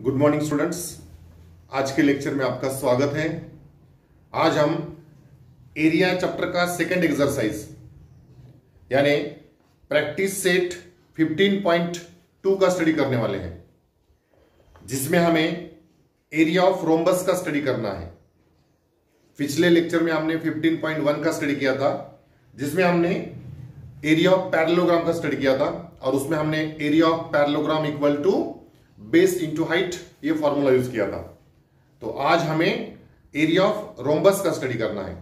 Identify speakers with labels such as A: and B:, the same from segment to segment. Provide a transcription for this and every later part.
A: Good morning students. आज के lecture में आपका स्वागत है। आज हम एरिया चैप्टर का सेकंड एक्सरसाइज यानी प्रैक्टिस सेट 15.2 का स्टडी करने वाले हैं, जिसमें हमें एरिया ऑफ रोम्बस का स्टडी करना है। पिछले लेक्चर में हमने 15.1 का स्टडी किया था, जिसमें हमने एरिया ऑफ पैरेललोग्राम का स्टडी किया था और उसमें हमने area of parallelogram equal to base into height ये फॉर्मूला यूज किया था। तो आज हमें एरिया ऑफ रोम्बस का स्टडी करना है।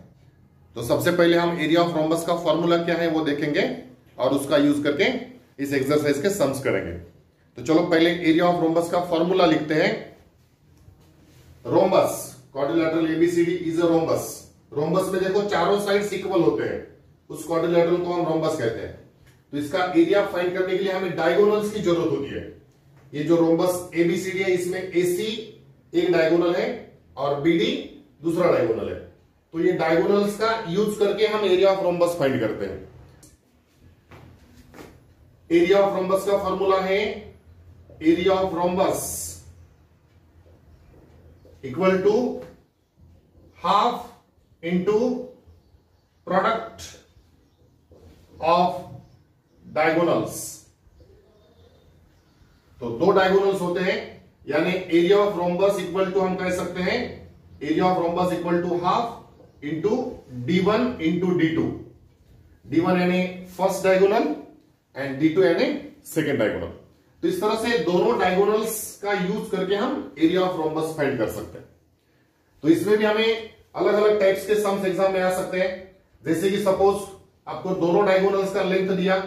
A: तो सबसे पहले हम एरिया ऑफ रोम्बस का फॉर्मूला क्या है वो देखेंगे और उसका यूज करके इस एक्सरसाइज के सम्स करेंगे। तो चलो पहले एरिया ऑफ रोम्बस का फॉर्मूला लिखते हैं। Rhombus quadrilateral ABCD is a rhombus. Rhombus में देखो चारों साइड्स इक्वल होते हैं, उस क्वाड्रिलेटरल को हम रोम्बस कहते हैं। तो इसका एरिया फाइंड करने के लिए हमें डायगोनल्स की जरूरत होती है। ये जो रोम्बस एबीसीडी है, इसमें एसी एक डायगोनल है और बीडी दूसरा डायगोनल है। तो ये डायगोनल्स का यूज करके हम एरिया ऑफ रोम्बस फाइंड करते हैं। एरिया ऑफ रोम्बस का फॉर्मूला है area of rhombus equal to half into product of diagonals. तो दो डायगोनल्स होते हैं, यानी area of rhombus equal to हम कह सकते हैं area of rhombus equal to half into D1 into D2। D1 यानी फर्स्ट डायगोनल एंड D2 यानी सेकेंड डायगोनल। तो इस तरह से दोनों डायगोनल्स का यूज करके हम एरिया ऑफ रोम्बस फाइंड कर सकते हैं। तो इसमें भी हमें अलग अलग टाइप्स के सम्स एग्जाम में आ सकते हैं। जैसे कि सपोज आपको दोनों डायगोनल्स का लेंथ दिया,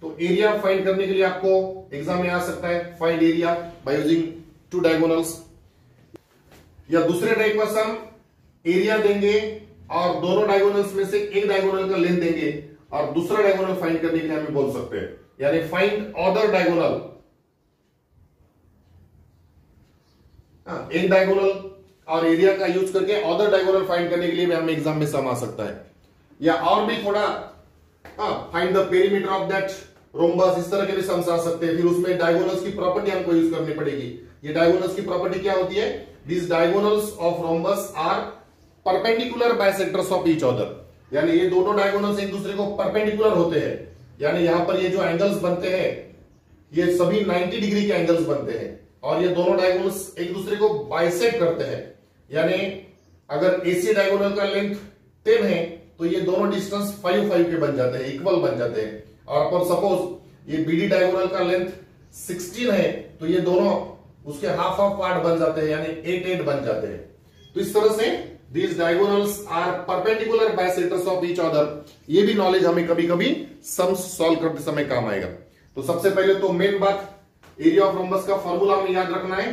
A: तो एरिया फाइंड करने के लिए आपको एग्जाम में आ सकता है find area by using two diagonals. या दूसरे टाइप का सम एरिया देंगे और दोनों डायगोनल्स में से एक डायगोनल का लेंथ देंगे और दूसरा डायगोनल फाइंड करने के लिए हमें बोल सकते हैं, यानी फाइंड अदर डायगोनल। एक डायगोनल और एरिया का यूज करके अदर डायगोनल फाइंड करने के लिए भी हमें एग्जाम में सम आ सकता है। या और भी थोड़ा find the perimeter of that rhombus, इस तरह के भी सम्स आ सकते हैं। फिर उसमें डायगोनल्स की प्रॉपर्टी हमको यूज करनी पड़ेगी। ये डायगोनल्स की प्रॉपर्टी क्या होती है? This diagonals of rhombus are perpendicular bisectors of each other. यानी ये दोनों डायगोनल्स एक दूसरे को परपेंडिकुलर होते हैं, यानी यहां पर ये जो एंगल्स बनते हैं ये सभी 90 डिग्री के एंगल्स बनते हैं और ये दोनों डायगोनल्स एक दूसरे को बाइसेक्ट करते हैं। यानी अगर एसी डायगोनल का लेंथ 10 है तो ये दोनों डिस्टेंस 5-5 के बन जाते हैं, इक्वल बन जाते हैं। और पर सपोज ये बीडी डायगोनल का लेंथ 16 है तो ये दोनों उसके हाफ ऑफ पार्ट बन जाते हैं, यानी 8-8 बन जाते हैं। तो इस तरह से these diagonals are perpendicular bisectors of each other। ये भी नॉलेज हमें कभी कभी सम्स सॉल्व करते समय काम आएगा। तो सबसे पहले तो मेन बात एरिया ऑफ रोम्बस का फॉर्मूला हमें याद रखना है।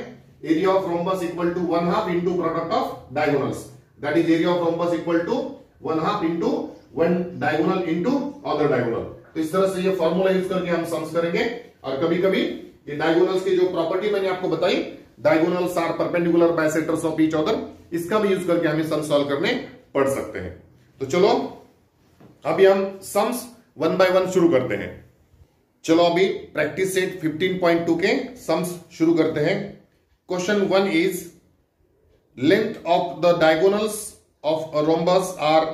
A: Area of rhombus equal to 1/2 into product of diagonals, that is area of rhombus equal to 1/2 into one diagonal into other diagonal. तो इस तरह से ये फॉर्मूला यूज करके हम सम्स करेंगे। और कभी कभी ये डायगोनल्स की जो प्रॉपर्टी मैंने आपको बताई, diagonals are perpendicular bisectors of each other, इसका भी यूज करके हमें सम सॉल्व करने पड़ सकते हैं। तो चलो अभी हम सम्स 1 बाय 1 शुरू करते हैं। चलो अभी प्रैक्टिस सेट 15.2 के सम्स शुरू करते हैं। Question 1 is length of the diagonals of a rhombus are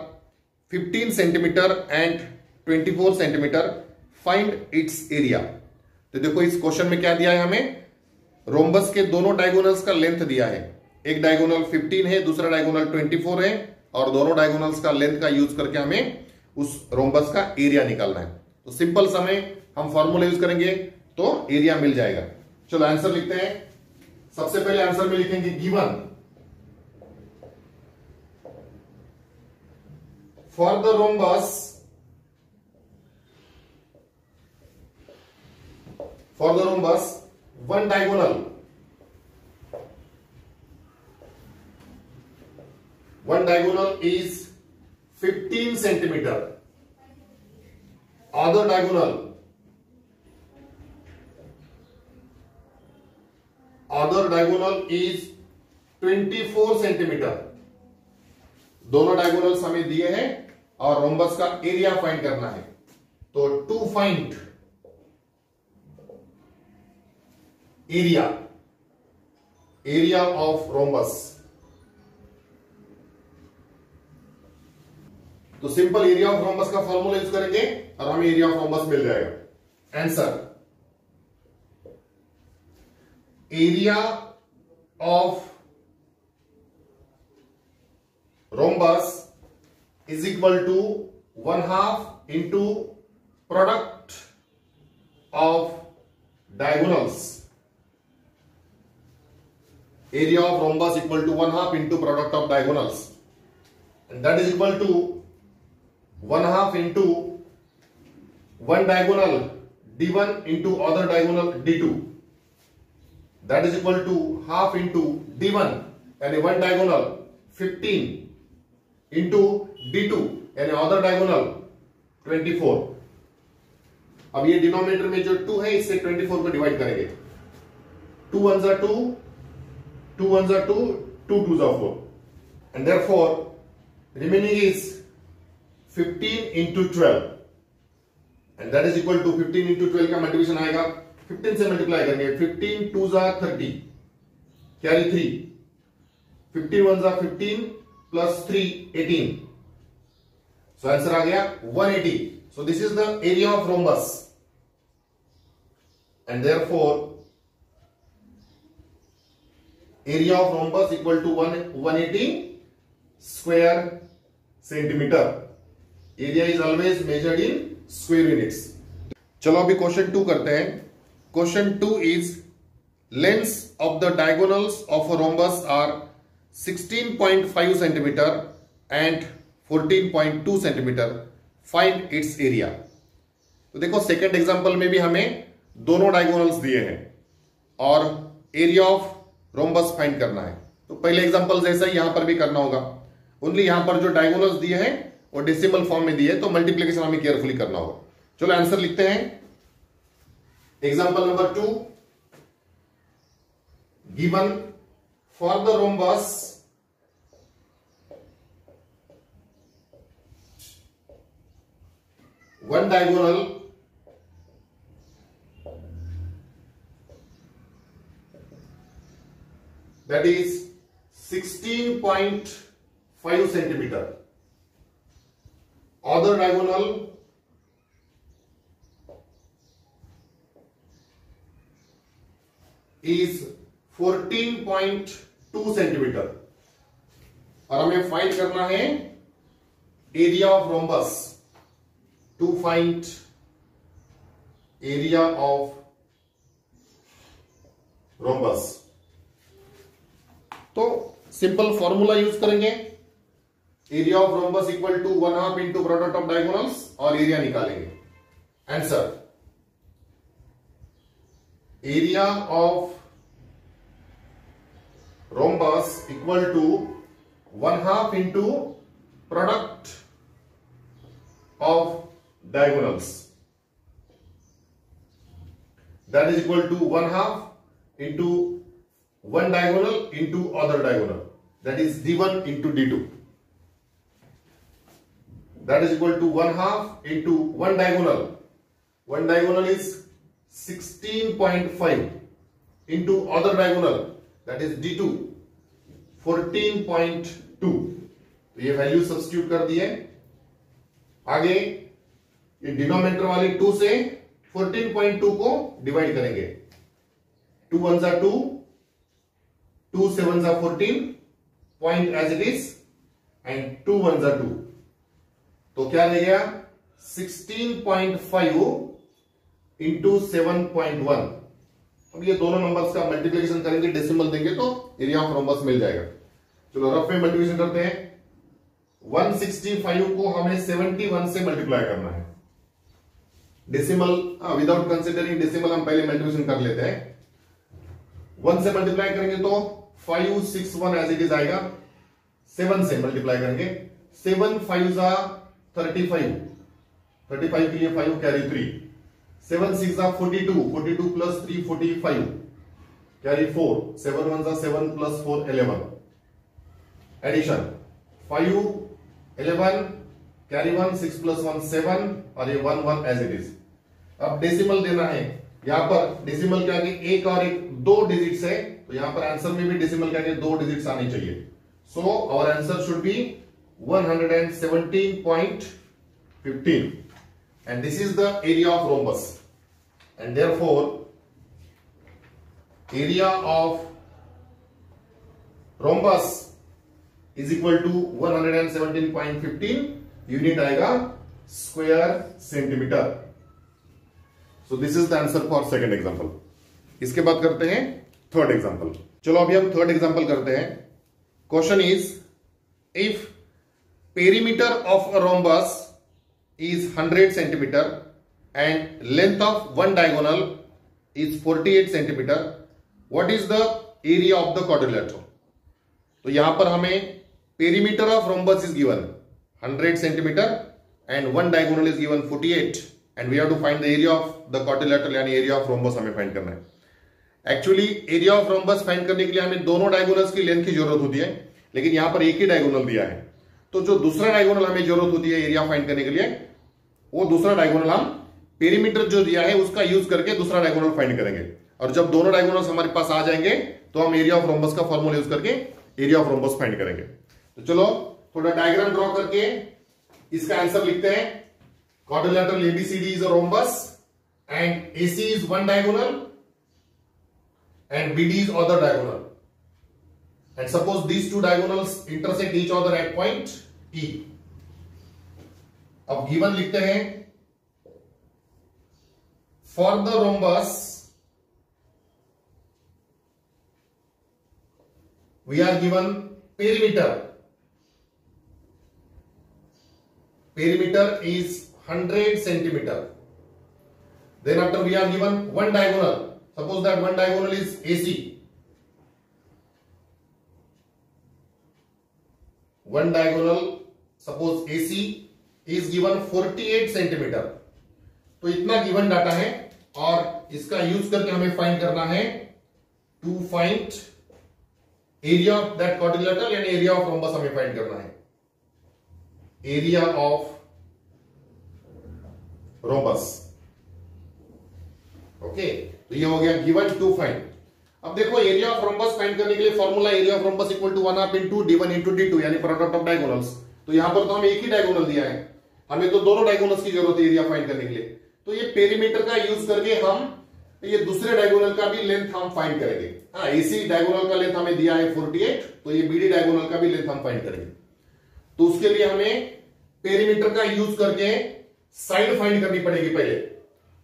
A: 15 centimeter and 24 centimeter, find its area. तो देखो इस क्वेश्चन में क्या दिया है हमें, रोम्बस के दोनों डायगोनल्स का लेंथ दिया है। एक डायगोनल 15 है, दूसरा डायगोनल 24 है और दोनों डायगोनल्स का लेंथ का यूज करके हमें उस रोम्बस का एरिया निकालना है। तो सिंपल समय हम फॉर्मूला यूज करेंगे तो एरिया मिल जाएगा। चलो आंसर लिखते हैं। सबसे पहले आंसर में लिखेंगे given for the rhombus one diagonal is 15 centimeter, other diagonal is 24 centimetre. दोनों डायगोनल्स हमें दिए हैं और रोम्बस का एरिया फाइंड करना है। तो to find area area of rhombus. तो सिंपल एरिया ऑफ रोम्बस का फॉर्मूला यूज करेंगे और हमें एरिया ऑफ रोम्बस मिल जाएगा। Answer, area of rhombus is equal to 1/2 into product of diagonals. Area of rhombus equal to 1/2 into product of diagonals, and that is equal to 1/2 into one diagonal d1 into other diagonal d2. That is equal to half into d1 and one diagonal 15 into d2 and other diagonal 24. अब ये denominator में जो 2 है इससे 24 को divide करेंगे। 2 1s are 2, 2 1s are 2, 2 2s are 4, and therefore remaining is 15 into 12, and that is equal to 15 into 12 का multiplication आएगा 15 से मल्टीप्लाई करेंगे। 15 2s are 30, carry 3, 15 1s are 15 plus 3 18, so answer आ गया 180। so this is the area of rhombus, and therefore area of rhombus equal to 180 square centimeter. Area is always measured in square units. चलो अभी question 2 करते हैं। Question 2 is lengths of the diagonals of a rhombus are 16.5 centimeter and 14.2 centimeter. Find its area. तो देखो second example में भी हमें दोनों डायगोनल्स दिए हैं और एरिया ऑफ रोम्बस फाइंड करना है। तो पहले एग्जांपल जैसा ही यहां पर भी करना होगा, ओनली यहां पर जो डायगोनल्स दिए हैं वो डेसिमल फॉर्म में दिए, तो मल्टीप्लिकेशन हमें केयरफुली करना होगा। चलो आंसर लिखते हैं। Example number 2, given for the rhombus one diagonal that is 16.5 centimeter. Other diagonal is 14.2 centimeter. और हमें फाइंड करना है area of rhombus. To find area of rhombus, तो सिंपल फॉर्मूला यूज करेंगे। Area of rhombus equal to 1/2 into product of diagonals और area निकालेंगे। Answer, area of rhombus equal to 1/2 into product of diagonals, that is equal to 1/2 into one diagonal into other diagonal, that is d1 into d2, that is equal to 1/2 into one diagonal is 16.5 into other diagonal, that is d2 14.2। तो ये value substitute कर दिए। आगे ये denominator वाले 2 से 14.2 को divide करेंगे। 2 1s are 2, 2 7s are 14, point as it is, and 2 1s are 2, तो क्या रह गया 16.5 इंटू 7.1। अब ये दोनों नंबर्स का मल्टीप्लिकेशन करेंगे, डेसिमल देंगे तो एरिया ऑफ रोम्बस मिल जाएगा। चलो रफ में मल्टीप्लिकेशन करते हैं। 165 को हमें 71 से मल्टीप्लाई करना है। डेसिमल विदाउट कंसिडरिंग डेसिमल हम पहले मल्टीप्लिकेशन कर लेते हैं। 1 से मल्टीप्लाई करेंगे तो 561 एज इट इज आएगा। 7 से मल्टीप्लाई करेंगे, 7 5s are 35, 35 के लिए 5 carry 3, 7 6s are 42, 42 plus 3 45 carry 4, 7 1s are 7 plus 4 11, addition 5 11 carry 1 6 plus 1 7 और ये 1 1 एज इट इज। अब डेसिमल देना है, यहां पर डेसिमल के आगे एक और एक 2 डिजिट से तो यहां पर आंसर में भी डेसिमल का 2 डिजिट्स आने चाहिए। So our answer should be 117.15 and this is the area of rhombus and therefore area of rhombus is equal to 117.15 unit आएगा square centimetre. So this is the answer for second example. इसके बाद करते हैं third example. चलो अभी हम third example करते हैं। Question is if perimeter of a rhombus is 100 centimeter and length of one diagonal is 48 centimeter, what is the area of the quadrilateral? तो यहां पर हमें perimeter of rhombus is given 100 centimeter and one diagonal is given 48 and we have to find the area of the quadrilateral यानी area of rhombus हमें find करना है। Actually area of rhombus find करने के लिए हमें दोनों diagonals की लेंथ की जरूरत होती है, लेकिन यहां पर एक ही डायगोनल दिया है, तो जो दूसरा डायगोनल हमें जरूरत होती है एरिया फाइंड करने के लिए, वो दूसरा डायगोनल हम पेरीमीटर जो दिया है उसका यूज करके दूसरा डायगोनल फाइंड करेंगे। और जब दोनों डायगोनल्स हमारे पास आ जाएंगे तो हम एरिया ऑफ रोम्बस का फॉर्मूला यूज करके एरिया ऑफ रोम्बस फाइंड करेंगे। तो चलो थोड़ा डायग्राम ड्रॉ करके इसका आंसर लिखते हैं। Quadrilateral ABCD is a rhombus and AC is one diagonal and BD is other diagonal and suppose these two diagonals intersect each other at point E. अब given लिखते हैं for the rhombus we are given perimeter is 100 centimeter. Then after we are given one diagonal, suppose that one diagonal is AC, one diagonal suppose AC is given 48 centimeter. तो इतना given data है और इसका use करके हमें find करना है to find area of that quadrilateral यानी एरिया ऑफ रोम्बस हमें फाइंड करना है, एरिया ऑफ रोम्बस। ओके, तो ये हो गया गिवन टू फाइंड। अब देखो एरिया ऑफ रोम्बस फाइंड करने के लिए formula area of rhombus equal to 1/2 into d1 into d2 यानी प्रोडक्ट ऑफ डायगोनल्स। तो यहां पर तो हमें एक ही डायगोनल दिया है, हमें तो दोनों डायगोनल्स की जरूरत है एरिया फाइंड करने के लिए। तो ये पेरीमीटर का यूज करके हम ये दूसरे डायगोनल का भी लेंथ हम फाइंड करेंगे। हाँ, एसी डायगोनल का लेंथ हमें दिया है 48, तो ये बीडी डायगोनल का भी लेंथ हम फाइंड करेंगे। तो उसके लिए हमें पेरीमीटर का यूज करके साइड फाइंड करनी पड़ेगी पहले,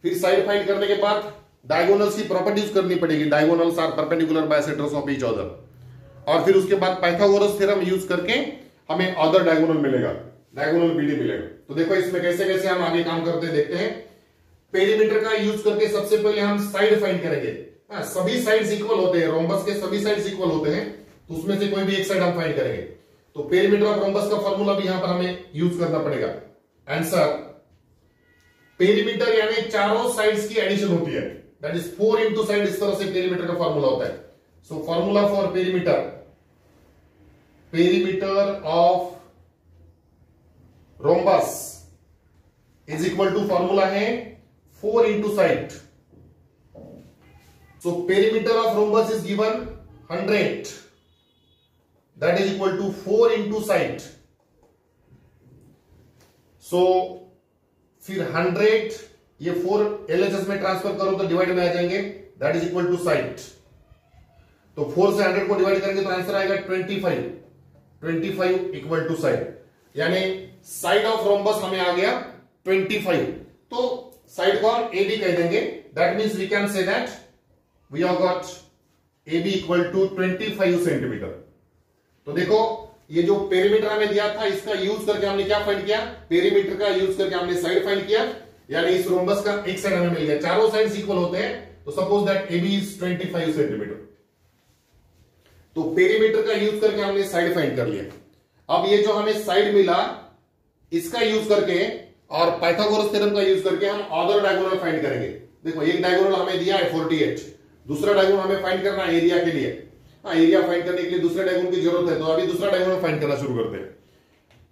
A: फिर साइड फाइंड करने के बाद डायगोनल्स की प्रॉपर्टीज करनी पड़ेगी, diagonals are perpendicular bisectors of each other, और फिर उसके बाद पाइथागोरस थ्योरम यूज करके हमें अदर डायगोनल मिलेगा, डायगोनल बीडी मिलेगा। तो देखो इसमें कैसे कैसे हम आगे काम करते हैं देखते हैं। पेरीमीटर का यूज करके सबसे पहले हम साइड फाइंड करेंगे। सभी साइड्स इक्वल होते हैं, रोम्बस के सभी साइड्स इक्वल होते हैं, तो उसमें से कोई भी एक साइड हम फाइंड करेंगे। तो पेरीमीटर ऑफ रोम्बस का फॉर्मूला भी यहां पर हमें यूज करना पड़ेगा। आंसर पेरीमीटर यानी चारों साइड्स की एडिशन होती है, दैट इज 4 इंटू साइड, इस तरह से पेरीमीटर का फॉर्मूला होता है। So formula for perimeter of rhombus is equal to formula है 4 into side. So perimeter of rhombus is given 100, that is equal to 4 into side. So फिर 100 ये 4 LHS में ट्रांसफर करो तो डिवाइड में आ जाएंगे, that is equal to side. तो 4 से 100 को डिवाइड करेंगे तो आंसर आएगा 25 इक्वल टू साइड, यानी साइड ऑफ रोम्बस हमें आ गया 25। तो साइड को हम AB कह देंगे, that means we can say that we have got AB equal to 25 centimeter. तो देखो ये जो पेरीमीटर हमें दिया था इसका यूज करके हमने क्या फाइंड किया, पेरीमीटर का यूज करके हमने साइड फाइंड किया, यानी इस रोम्बस का एक साइड हमें मिल गया। चारों साइड्स इक्वल होते हैं, तो suppose that AB is 25 centimeter. तो पेरीमीटर का यूज करके हमने साइड फाइंड कर लिया। अब ये जो हमें साइड मिला इसका यूज करके और पाइथागोरस थ्योरम का यूज करके हम अदर डायगोनल फाइंड करेंगे। देखो एक डायगोनल हमें दिया है 48, दूसरा डायगोनल हमें फाइंड करना है एरिया के लिए। हाँ, एरिया फाइंड करने के लिए दूसरे डायगोनल की जरूरत है, तो अभी दूसरा डायगोनल फाइंड करना शुरू करते हैं।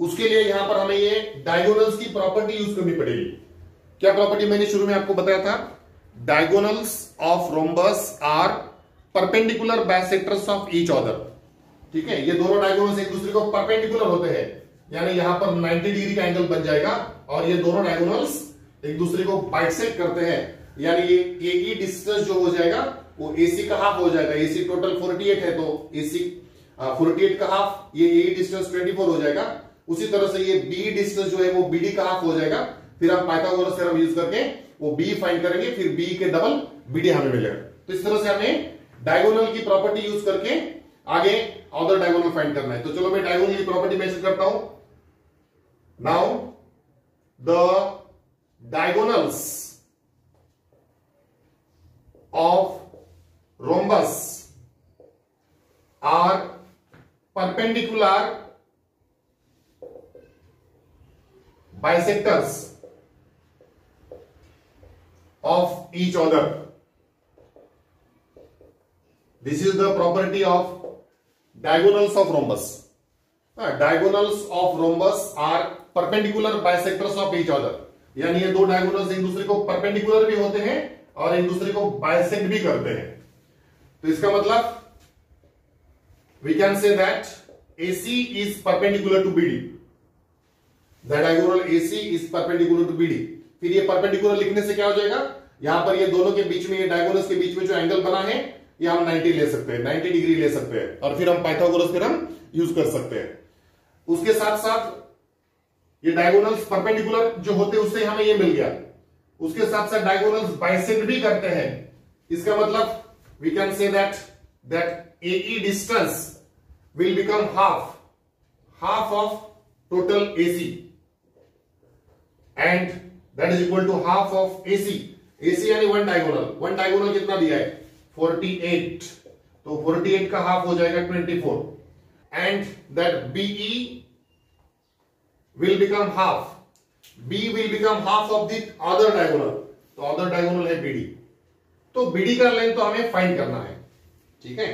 A: उसके लिए यहां पर हमें ये डायगोनल्स की प्रॉपर्टी यूज करनी पड़ेगी। क्या प्रॉपर्टी मैंने शुरू में आपको बताया था, diagonals of rhombus are perpendicular bisectors of each other. ठीक है, ये दोनों डायगोनल्स एक दूसरे को परपेंडिकुलर होते हैं, यानी यहां पर 90 डिग्री का एंगल बन जाएगा और ये दोनों डायगोनल्स एक दूसरे को बाइसेक्ट करते हैं, यानी ये AE डिस्टेंस जो हो जाएगा वो AC का हाफ हो जाएगा। AC टोटल 48 है तो AC 48 का हाफ, ये AE डिस्टेंस 24 हो जाएगा। उसी तरह से ये BE डिस्टेंस जो है वो BD का हाफ हो जाएगा। फिर हम पाइथागोरस थ्योरम यूज करके वो BE फाइंड करेंगे, फिर BE के डबल BD हमें मिलेगा। तो इस तरह से हमें डायगोनल की प्रॉपर्टी यूज करके आगे अदर डायगोनल फाइंड करना है। तो चलो मैं डायगोनल की प्रॉपर्टी मेंशन करता हूं। Now the diagonals of rhombus are perpendicular bisectors of each other. This is the property of diagonals of rhombus. Diagonals of rhombus are perpendicular bisectors of each other. यानी ये दो diagonals एक दूसरे को perpendicular भी होते हैं और एक दूसरे को बाइसेक्ट भी करते हैं। तो इसका मतलब we can say that AC is perpendicular to BD. The diagonal AC is perpendicular to BD. फिर ये परपेंडिकुलर लिखने से क्या हो जाएगा, यहां पर ये दोनों के बीच में, ये डायगोनल्स के बीच में जो एंगल बना है ये हम 90 ले सकते हैं, 90 डिग्री ले सकते हैं और फिर हम पाइथागोरस थ्योरम यूज कर सकते हैं। उसके साथ साथ ये डायगोनल्स परपेंडिकुलर जो होते हैं उससे हमें ये मिल गया। उसके साथ साथ डायगोनल्स बाइसेक्ट भी करते हैं। इसका मतलब we can say that AE distance will become half of total AC, and that is equal to half of AC यानी वन डायगोनल कितना दिया है 48, तो 48 का हाफ हो जाएगा 24, and that BE will become half of the other diagonal, तो other diagonal है BD। तो BD का लेंथ तो हमें फाइंड करना है। ठीक है,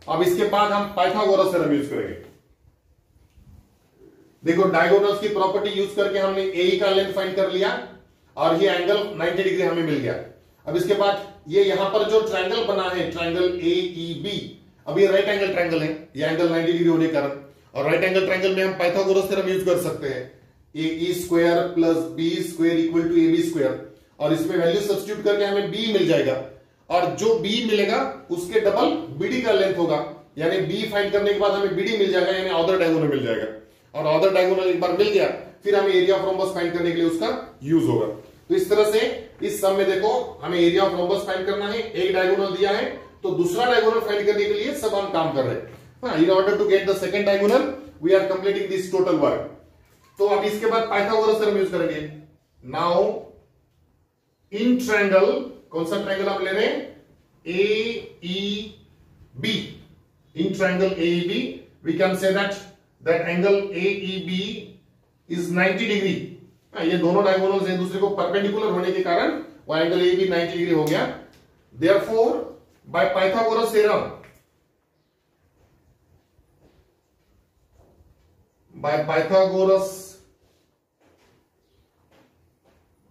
A: अब इसके बाद हम पाइथागोरस थ्योरम यूज करेंगे। देखो डायगोनल्स की प्रॉपर्टी यूज करके हमने AE का लेंथ फाइंड कर लिया और ये एंगल 90 डिग्री हमें मिल गया। अब इसके बाद ये यहां पर जो ट्रायंगल बना है, ट्रायंगल AEB, अब ये राइट एंगल ट्रायंगल है, ये एंगल 90 डिग्री होने के कारण, और राइट एंगल ट्रायंगल में हम पाइथागोरस थ्योरम यूज कर सकते हैं। AE square plus B square equal to AB square, और इसमें वैल्यू सब्स्टिट्यूट करके हमें B मिल जाएगा, और जो B मिलेगा उसके डबल BD का लेंथ होगा, यानी B फाइंड करने के बाद हमें BD मिल जाएगा, यानी अदर डायगोनल मिल जाएगा। और अदर डायगोनल एक बार मिल गया फिर हमें एरिया ऑफ रोम्बस फाइंड करने के लिए उसका यूज होगा। तो इस तरह से इस सम में देखो हमें एरिया ऑफ रोम्बस फाइंड करना है, एक डायगोनल दिया है तो दूसरा डायगोनल फाइंड करने के लिए सब हम काम कर रहे हैं। In order to get the second diagonal we are completing this total work. तो अब इसके बाद पाइथागोरस थ्योरम यूज करेंगे। नाउ इन ट्रायंगल, कौन सा ट्रायंगल आप ले रहे हैं, AEB, in triangle AEB we can say that angle AEB is 90 degree। ये दोनों डायगोनल्स एक दूसरे को परपेंडिकुलर होने के कारण वो एंगल AEB 90 डिग्री हो गया। Therefore by Pythagoras theorem, Pythagoras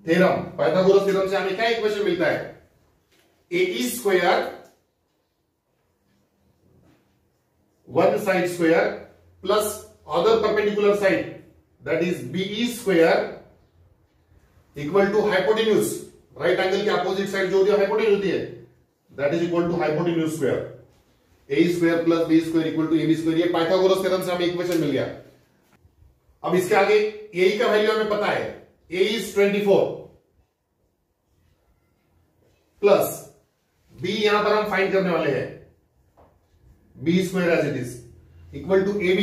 A: theorem से हमें क्या इक्वेशन मिलता है, AE square one side square plus other perpendicular side that is BE square equal to hypotenuse, right angle की अपोजिट साइड जो होती है हाइपोटेन्यूज होती है, that is equal to hypotenuse square. AE square plus B square equal to AB square, ये Pythagoras theorem से हमें equation मिल गया। अब इसके आगे AE का वैल्यू हमें पता है, AE इज 24 प्लस B यहां पर हम फाइंड करने वाले हैं, B square as it is equal to AB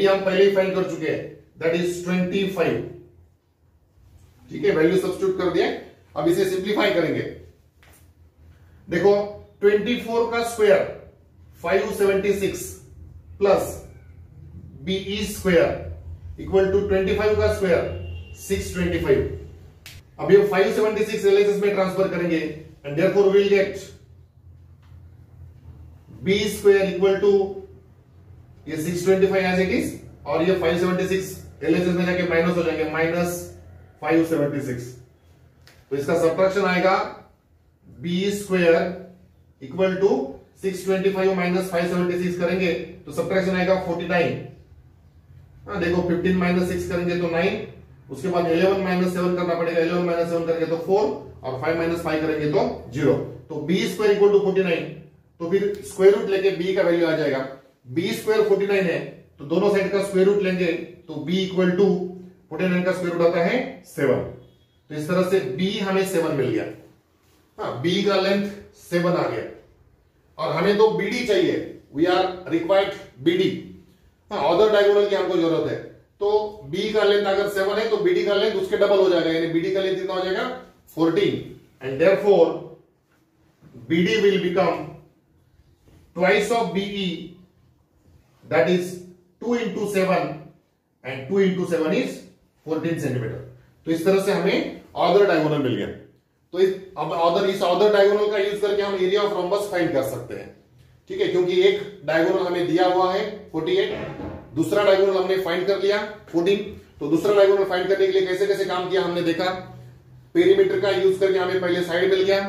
A: हम पहले ही फाइंड कर चुके हैं, दैट इज 25। ठीक है, वैल्यू सब्स्टिट्यूट कर दिया। अब इसे सिंप्लीफाई करेंगे। देखो 24 का square 576 plus BE square equal to 25 का स्क्वायर 625। अब ये 576 LHS में ट्रांसफर करेंगे and therefore we will get B square equal to ये 625 एज इट इज, और ये 576 LHS में जाके माइनस हो जाएंगे, माइनस 576। तो इसका सब्ट्रैक्शन आएगा B square equal to 625 minus 576 करेंगे तो सब्ट्रैक्शन आएगा 49। देखो 15 माइनस 6 करेंगे तो 9, उसके बाद 11 माइनस 7 करना पड़ेगा, 11 माइनस 7 करेंगे तो 4 और 5 माइनस 5 करेंगे तो 0। तो b स्क्वायर इक्वल टू 49, तो फिर स्क्वायर रूट लेके b का वैल्यू आ जाएगा। b स्क्वायर 49 है तो दोनों साइड का स्क्वायर रूट लेंगे तो b इक्वल टू 49 का स्क्वायर रूट आता है 7। तो इस तरह से b हमें 7 मिल गया। b का लेंथ 7 आ गया और हमें तो bd चाहिए, we are required bd। Other diagonal की हमको जरूरत है, तो b का लेंथ अगर 7 है तो bd का लेंथ उसके डबल हो जाएगा, यानी bd का लेंथ कितना हो जाएगा 14, and therefore bd will become twice of be, that is 2 into 7 and 2 into 7 is 14 centimetre. तो इस तरह से हमें ऑर्डर डायगोनल मिल गया। तो इस ऑर्डर डायगोनल का यूज करके हम एरिया ऑफ रोम्बस फाइंड कर सकते हैं, ठीक है, क्योंकि एक डायगोनल हमें दिया हुआ है 48, दूसरा डायगोनल हमने फाइंड कर लिया 14। तो दूसरा डायगोनल फाइंड करने के लिए कैसे कैसे काम किया हमने देखा। पेरीमीटर का यूज करके हमें पहले साइड मिल गया,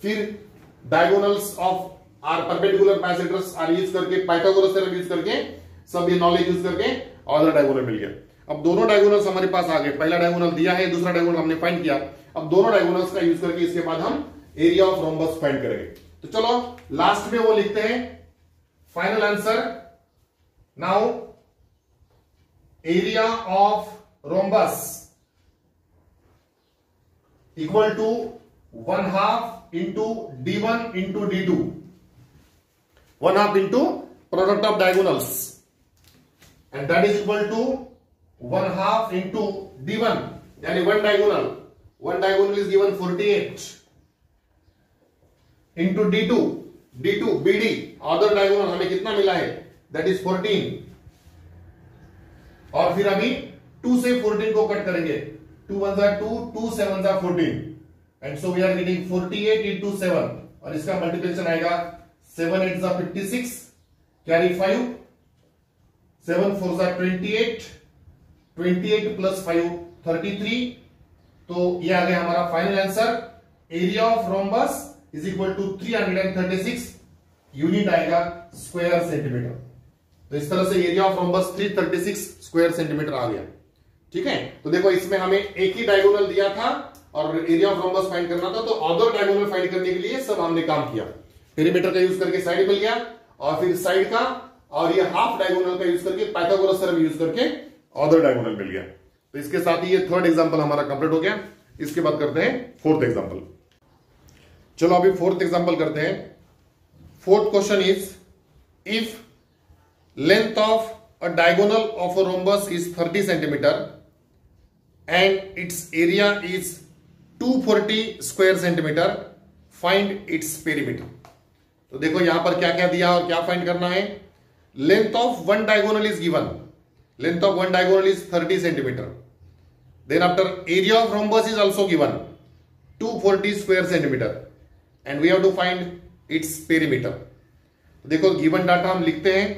A: फिर diagonals of are perpendicular bisectors are use करके, पाइथागोरस थ्योरम यूज करके, सब ये नॉलेज यूज करके ऑर्डर डायगोनल मिल गया। अब दोनों डायगोनल्स हमारे पास आ गए, पहला डायगोनल दिया है, दूसरा डायगोनल हमने फाइंड किया। अब दोनों डायगोनल्स का यूज करके इसके बाद हम एरिया ऑफ रोम्बस फाइंड करेंगे। तो चलो लास्ट में वो लिखते हैं final answer. Now area of rhombus equal to 1/2 into d1 into d2, 1/2 into product of diagonals, and that is equal to 1/2 into d1, यानी one diagonal is given 48 into d2 bd, other diagonal हमें कितना मिला है, that is 14, और फिर अभी 2 से 14 को कट करेंगे, 2 1 2, 2 7 14, and so we are getting 48 into 7, और इसका मल्टीप्लिकेशन आएगा 7 8 56, कैरी 5, 7 4 28, 28 प्लस 5 33। तो ये आ गया हमारा final answer. Area of rhombus is equal to 336 unit आएगा स्क्वायर सेंटीमीटर। तो इस तरह से area of rhombus 336 square centimetre आ गया, ठीक है। तो देखो इसमें हमें एक ही डायगोनल दिया था और एरिया ऑफ रोम्बस फाइंड करना था, तो अदर डायगोनल फाइंड करने के लिए सब हमने काम किया। पेरीमीटर का यूज करके साइड मिल गया, और फिर साइड का और ये हाफ डायगोनल का यूज करके, पाइथागोरस थ्योरम यूज करके अदर डायगोनल मिल गया। तो इसके साथ ही ये थर्ड एग्जांपल हमारा कंप्लीट हो गया। इसके बाद करते हैं फोर्थ एग्जांपल। चलो अभी फोर्थ एग्जांपल करते हैं। Fourth question is, if length of a diagonal of a rhombus is 30 centimetre and its area is 240 square centimeter, find its perimeter। तो देखो यहां पर क्या क्या दिया और क्या फाइंड करना है। Length of one diagonal is given, length of one diagonal is 30 centimeter, then after area of rhombus is also given 240 square centimeter, and we have to find its perimeter. तो देखो गिवन डाटा हम लिखते हैं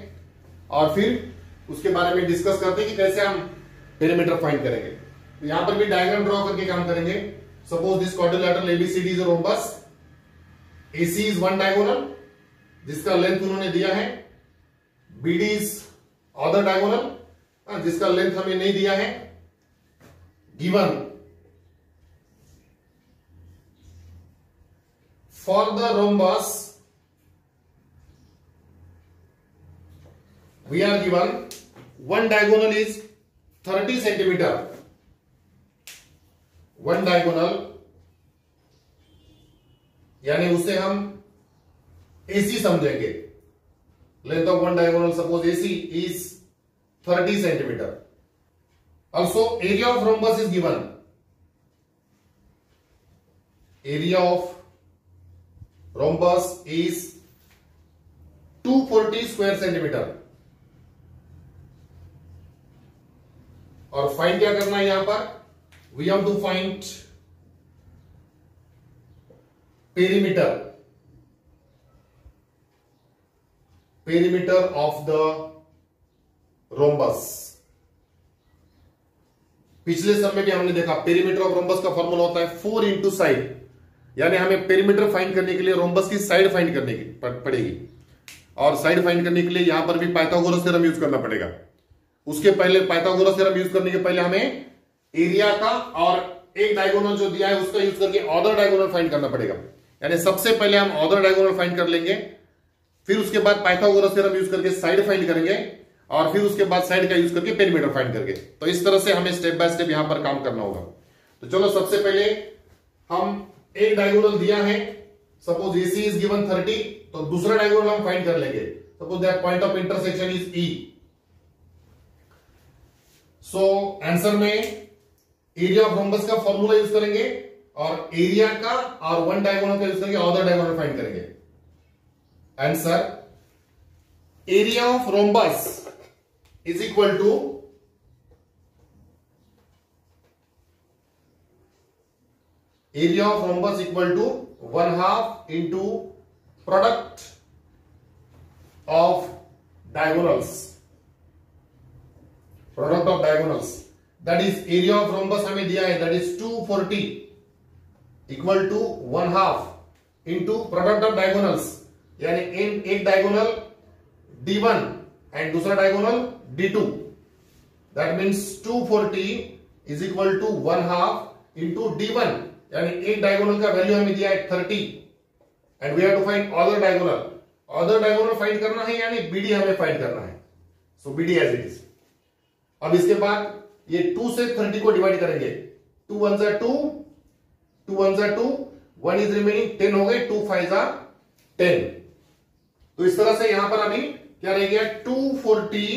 A: और फिर उसके बारे में डिस्कस करते हैं कि कैसे हम पेरीमीटर फाइंड करेंगे। तो यहां पर भी डायग्राम ड्रॉ करके काम करेंगे। Suppose this quadrilateral ABCD is a rhombus, AC is one diagonal जिसका लेंथ उन्होंने दिया है, बीडी इज अदर डायगोनल जिसका लेंथ हमें नहीं दिया है, given for the rhombus we are given one diagonal is 30 centimeter, one diagonal यानी उसे हम एसी समझेंगे। Length of one diagonal suppose AC is 30 centimeter. Also area of rhombus is given, area of rhombus is 240 square centimetre. और find क्या करना है यहां पर, we have to find perimeter of the rhombus। पिछले समय में भी हमने देखा पेरीमीटर ऑफ रोम्बस का फॉर्मूला होता है 4 इंटू साइड, यानी हमें पेरीमीटर फाइंड करने के लिए रोम्बस की साइड फाइंड करने की पड़ेगी, और साइड फाइंड करने के लिए यहां पर भी पाइथागोरस थ्योरम यूज करना पड़ेगा। उसके पहले पाइथागोरस थ्योरम यूज करने के पहले हमें एरिया का और एक डायगोनल जो दिया है उसका यूज करके अदर डायगोनल फाइंड करना पड़ेगा। यानी सबसे पहले हम अदर डायगोनल फाइंड कर लेंगे, फिर उसके बाद पाइथागोरस थ्योरम यूज करके साइड फाइंड करेंगे, और फिर उसके बाद साइड का यूज करके पेरीमीटर फाइंड करके। तो इस तरह से हमें स्टेप बाय स्टेप यहां पर काम करना होगा। तो चलो सबसे पहले हम एक डायगोनल दिया है, सपोज AC इज गिवन 30, तो दूसरा डायगोनल हम फाइंड कर लेंगे। Suppose that point of intersection is E। So answer में एरिया ऑफ रोम्बस का फॉर्मूला यूज करेंगे, और एरिया का और वन डायगोनल का यूज करके अदर डायगोनल फाइंड करेंगे। Answer area of rhombus is equal to area of rhombus equal to 1/2 into product of diagonals. Product of diagonals, that is area of rhombus हमें दिया है, that is 240 equal to 1/2 into product of diagonals, यानी एक diagonal D1 and दूसरा diagonal D2, that means 240 is equal to 1/2 into D1, यानी एक diagonal का value हमें दिया है 30, and we have to find other diagonal. Other diagonal find करना है यानी BD हमें फाइंड करना है। So BD as it is. अब इसके बाद ये 2 से 30 को डिवाइड करेंगे, 2 1 जा 2, 2 1 जा 2, 1 इज रिमेनिंग, 10 हो गए, 2 5 जा 10। तो इस तरह से यहां पर अभी क्या रह गया, 240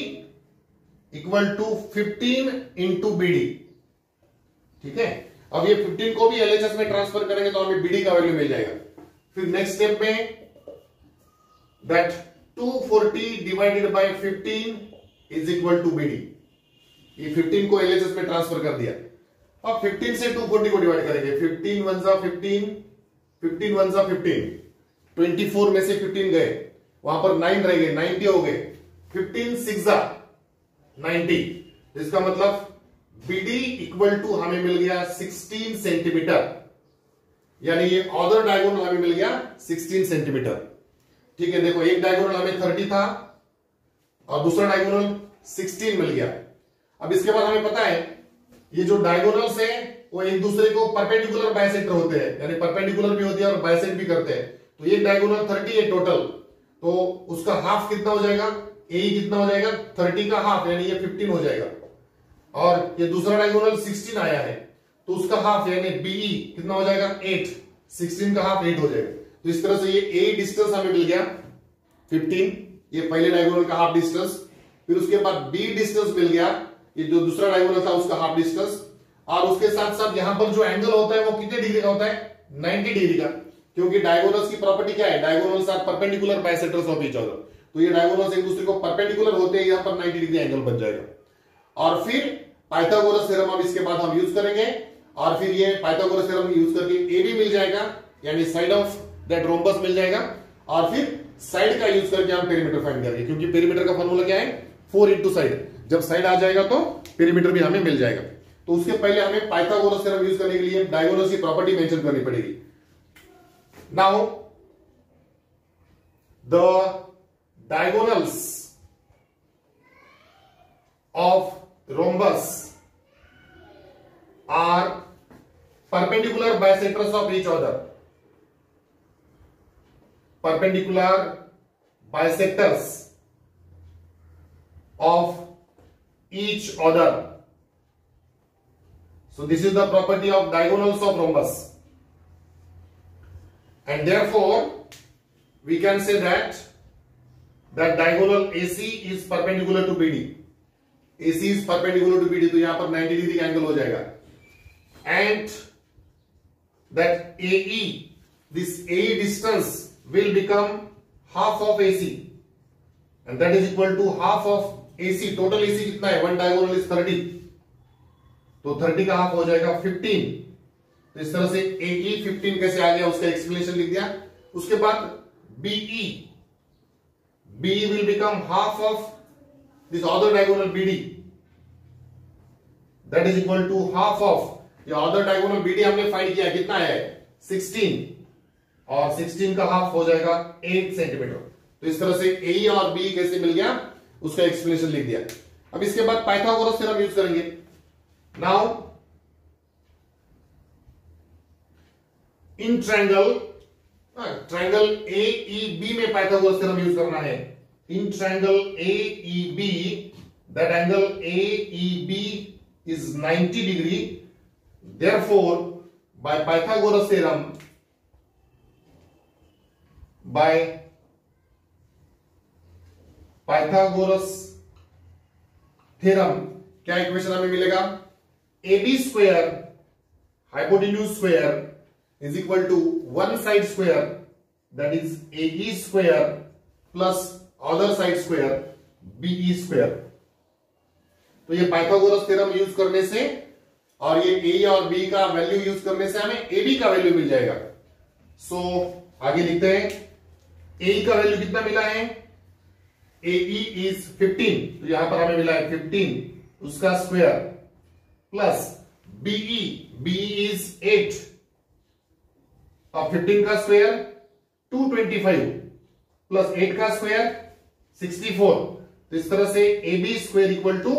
A: इक्वल टू 15 इंटू BD। ठीक है, अब ये 15 को भी LHS में ट्रांसफर करेंगे तो हमें BD का वैल्यू मिल जाएगा। फिर नेक्स्ट स्टेप में that 240 divided by 15 is equal to BD। ये 15 को LHS में ट्रांसफर कर दिया। अब 15 से 240 को डिवाइड करेंगे, 15 1 जा 15, 15 1 जा 15, 24 में से 15 गए, वहां पर 9 रह गए, 90 हो गए, 15 6 जा 90। इसका मतलब BD इक्वल टू हमें मिल गया 16 सेंटीमीटर, यानी ये अदर डायगोनल हमें मिल गया 16 सेंटीमीटर। ठीक है, देखो एक डायगोनल हमें 30 था और दूसरा डायगोनल 16 मिल गया। अब इसके बाद हमें पता है ये जो डायगोनल्स है वो एक दूसरे को परपेंडिकुलर बाइसेक्टर होते हैं, यानी परपेंडिकुलर भी होती है और बाइसेक्ट भी करते हैं। तो ये डायगोनल 30 है टोटल, तो उसका हाफ कितना हो जाएगा, AE कितना हो जाएगा, 30 का हाफ, यानी ये 15 हो जाएगा। और ये दूसरा डायगोनल 16 आया है तो उसका हाफ यानी BE कितना हो जाएगा, 8, 16 का हाफ 8 हो जाएगा। तो इस तरह से ये A डिस्टेंस हमें मिल गया 15, ये पहले डायगोनल का हाफ डिस्टेंस। फिर उसके बाद B डिस्टेंस मिल गया, ये जो दूसरा डायगोनल था उसका हाफ डिस्टेंस। और उसके साथ साथ यहां पर जो एंगल होता है वो कितने डिग्री का होता है, 90 डिग्री का, क्योंकि डायगोनल्स की प्रॉपर्टी क्या है, diagonals are perpendicular bisectors of each other. तो ये डायगोनल्स एक दूसरे को परपेंडिकुलर होते हैं, यहां पर 90 डिग्री एंगल बन जाएगा। और फिर पाइथागोरस थ्योरम अब इसके बाद हम यूज करेंगे, और फिर ये पाइथागोरस थ्योरम यूज करके AB मिल जाएगा, यानी साइड ऑफ दैट रोम्बस मिल जाएगा। और फिर साइड का यूज करके हम पेरीमीटर फाइंड करेंगे, क्योंकि पेरीमीटर का फॉर्मूला क्या है, 4 इंटू साइड। जब साइड आ जाएगा तो पेरीमीटर भी हमें मिल जाएगा। तो उसके पहले हमें पाइथागोरस थ्योरम यूज करने के लिए डायगोनल्स की प्रॉपर्टी मेंशन करनी पड़ेगी। Now the diagonals of rhombus are perpendicular bisectors of each other. Perpendicular bisectors of each other. So this is the property of diagonals of rhombus, and therefore we can say that diagonal AC is perpendicular to BD. AC is perpendicular to BD, तो यहां पर 90 degree angle हो जाएगा। And that AE, this AE distance will become half of AC, and that is equal to half of AC. Total AC कितना है, one diagonal is 30, तो 30 का half हो जाएगा 15। तो इस तरह से AE 15 कैसे आ गया उसका एक्सप्लेनेशन लिख दिया। उसके बाद BE will become half of this other diagonal BD, that is equal to half of, ये other diagonal BD हमने फाइंड किया, कितना है 16 और 16 का हाफ हो जाएगा 8 सेंटीमीटर। तो इस तरह से ए और बी कैसे मिल गया उसका एक्सप्लेनेशन लिख दिया। अब इसके बाद पाइथागोरस थ्योरम यूज करेंगे। नाउ इन ट्रायंगल AEB में पाइथागोरस थ्योरम यूज करना है। In triangle AEB, that angle AEB is 90 degree, therefore by Pythagoras theorem, क्या इक्वेशन हमें मिलेगा? AB square hypotenuse square is equal to one side square that is AE square plus other side square BE square. तो ये Pythagoras theorem use करने से और ये ए और बी का वैल्यू यूज करने से हमें ए बी का वैल्यू मिल जाएगा। सो आगे लिखते हैं, ए का वैल्यू कितना मिला है? AE इज 15, तो यहां पर हमें मिला है 15 उसका स्क्वायर प्लस BE इज 8 और 15 का स्क्वायर 225 प्लस 8 का स्क्वायर 64। तो इस तरह से AB square equal to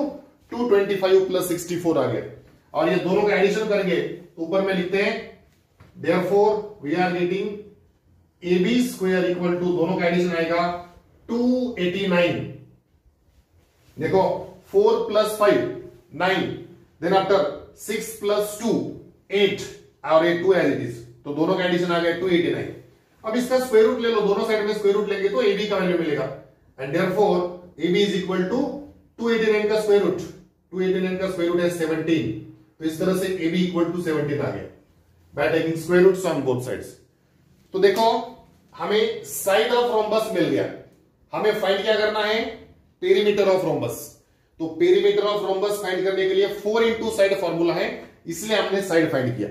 A: 225 plus 64 आ गया। और ये दोनों का एडिशन करेंगे ऊपर में लिखते हैं therefore we are getting AB square equal to, दोनों का एडिशन आएगा 289। देखो 4 प्लस 5 9, देन आफ्टर 6 प्लस 2 8 और ये 2 एज इट इज, तो दोनों का एडिशन आ गया 289। अब इसका स्क्वायर रूट ले लो, दोनों साइड में स्क्वायर रूट लेंगे तो AB का वैल्यू मिलेगा and therefore AB is equal to 289 का स्क्वायर रूट, 289 का स्क्वायर रूट है 17। तो इस तरह से AB इक्वल टू 17 आ गया by taking square roots on both sides. तो देखो हमें साइड ऑफ रोम्बस मिल गया, हमें फाइंड क्या करना है? Perimeter of rhombus. तो पेरीमीटर ऑफ रोम्बस फाइंड करने के लिए 4 इंटू साइड फॉर्मूला है, इसलिए हमने साइड फाइंड किया।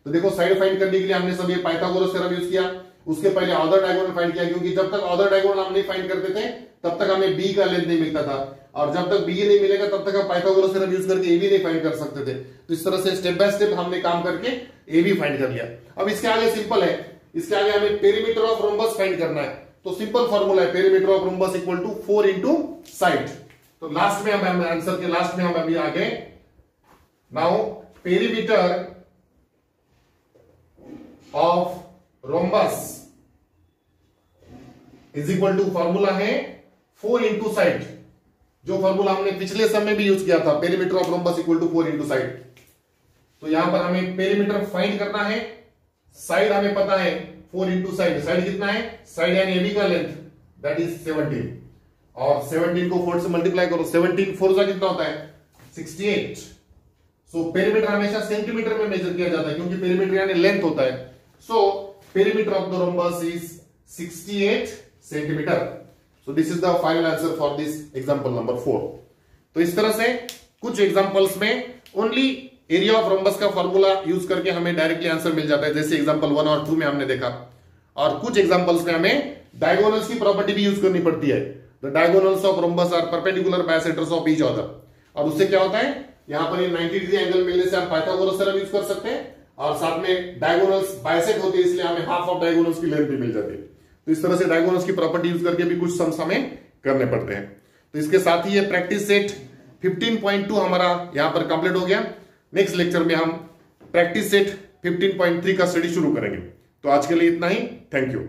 A: तो देखो साइड फाइंड करने के लिए हमने सब ये पाइथागोरस थ्योरम यूज किया, उसके पहले ऑर्डर डायगोनल फाइंड किया, क्योंकि जब तक ऑर्डर डायगोनल हम नहीं फाइंड करते थे तब तक हमें बी का लेंथ नहीं मिलता था, और जब तक बी नहीं मिलेगा तब तक हम पाइथागोरस थ्योरम यूज करके ए बी नहीं फाइंड कर सकते थे। तो इस तरह से स्टेप बाय स्टेप हमने काम करके ए बी फाइंड कर लिया। अब इसके आगे सिंपल है, इसके आगे हमें पेरीमीटर ऑफ रोम्बस फाइंड करना है। तो सिंपल फॉर्मूला है perimeter of rhombus equal to 4 into side. तो लास्ट में हम आंसर के लास्ट में हम अभी आगे now perimeter of rhombus is equal to formula है 4 इंटू साइड, जो फॉर्मूला हमने पिछले समय भी यूज किया था, perimeter of rhombus equal to 4 into side. तो यहां पर हमें पेरीमीटर फाइंड करना है, साइड हमें पता है 4 इंटू साइड, साइड कितना है? साइड यानी AB का लेंथ दैट इज 17, और 17 को 4 से मल्टीप्लाई करो, 17 4 का कितना होता है? 68। सो पेरीमीटर हमेशा सेंटीमीटर में मेजर किया जाता है, क्योंकि पेरीमीटर यानी लेंथ होता है। सो perimeter of the rhombus is 68 centimetre. So this is the final answer for this example number 4। तो इस तरह से कुछ एग्जांपल्स में ओनली एरिया ऑफ रोम्बस का फॉर्मूला यूज करके हमें डायरेक्टली आंसर मिल जाता है, जैसे एग्जांपल 1 और 2 में हमने देखा। और कुछ एग्जांपल्स में हमें डायगोनल्स की प्रॉपर्टी भी यूज करनी पड़ती है। The diagonals of rhombus are perpendicular bisectors of each other. और उससे क्या होता है, यहां पर ये 90 डिग्री एंगल मिलने से हम पाइथागोरस थ्योरम यूज कर सकते हैं, और साथ में डायगोनल्स बाइसेक्ट होती है, इसलिए हमें हाफ ऑफ डायगोनल्स की लेंथ भी मिल जाती है। तो इस तरह से डायगोनल्स की प्रॉपर्टी यूज करके भी कुछ सम्स हमें करने पड़ते हैं। तो इसके साथ ही ये प्रैक्टिस सेट 15.2 हमारा यहां पर कंप्लीट हो गया। नेक्स्ट लेक्चर में हम प्रैक्टिस सेट 15.3 का स्टडी शुरू करेंगे। तो आज के लिए इतना ही, थैंक यू।